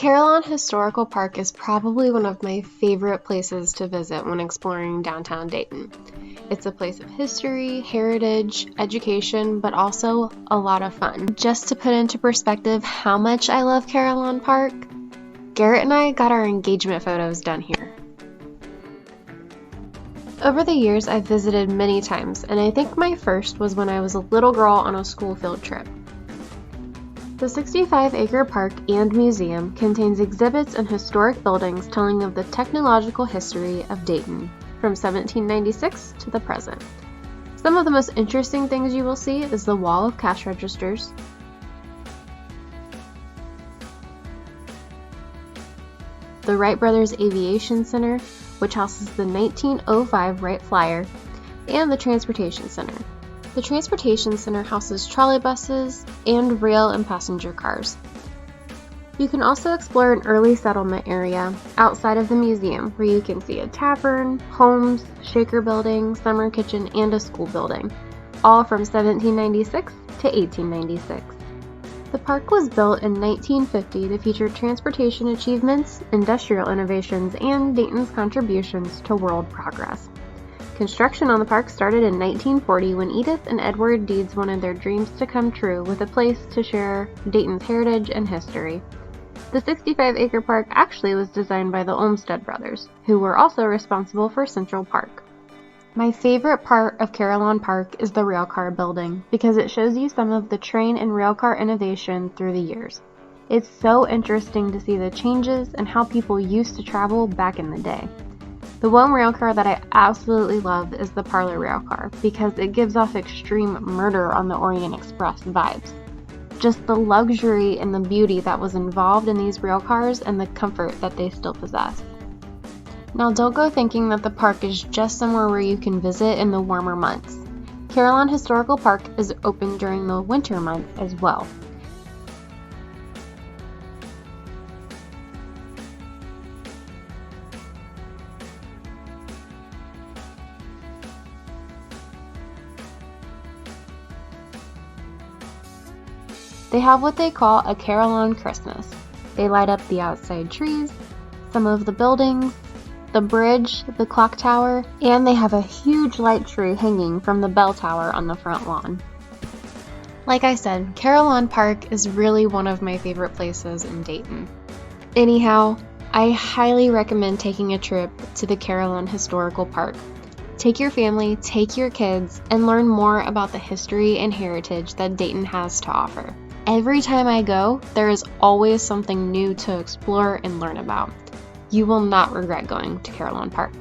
Carillon Historical Park is probably one of my favorite places to visit when exploring downtown Dayton. It's a place of history, heritage, education, but also a lot of fun. Just to put into perspective how much I love Carillon Park, Garrett and I got our engagement photos done here. Over the years, I've visited many times, and I think my first was when I was a little girl on a school field trip. The 65-acre park and museum contains exhibits and historic buildings telling of the technological history of Dayton from 1796 to the present. Some of the most interesting things you will see is the wall of cash registers, the Wright Brothers Aviation Center, which houses the 1905 Wright Flyer, and the Transportation Center. The Transportation Center houses trolley buses and rail and passenger cars. You can also explore an early settlement area outside of the museum where you can see a tavern, homes, shaker building, summer kitchen, and a school building, all from 1796 to 1896. The park was built in 1950 to feature transportation achievements, industrial innovations, and Dayton's contributions to world progress. Construction on the park started in 1940 when Edith and Edward Deeds wanted their dreams to come true with a place to share Dayton's heritage and history. The 65-acre park actually was designed by the Olmsted brothers, who were also responsible for Central Park. My favorite part of Carillon Park is the railcar building because it shows you some of the train and railcar innovation through the years. It's so interesting to see the changes and how people used to travel back in the day. The one railcar that I absolutely love is the Parlor railcar because it gives off extreme Murder on the Orient Express vibes. Just the luxury and the beauty that was involved in these railcars and the comfort that they still possess. Now don't go thinking that the park is just somewhere where you can visit in the warmer months. Carillon Historical Park is open during the winter months as well. They have what they call a Carillon Christmas. They light up the outside trees, some of the buildings, the bridge, the clock tower, and they have a huge light tree hanging from the bell tower on the front lawn. Like I said, Carillon Park is really one of my favorite places in Dayton. Anyhow, I highly recommend taking a trip to the Carillon Historical Park. Take your family, take your kids, and learn more about the history and heritage that Dayton has to offer. Every time I go, there is always something new to explore and learn about. You will not regret going to Carillon Park.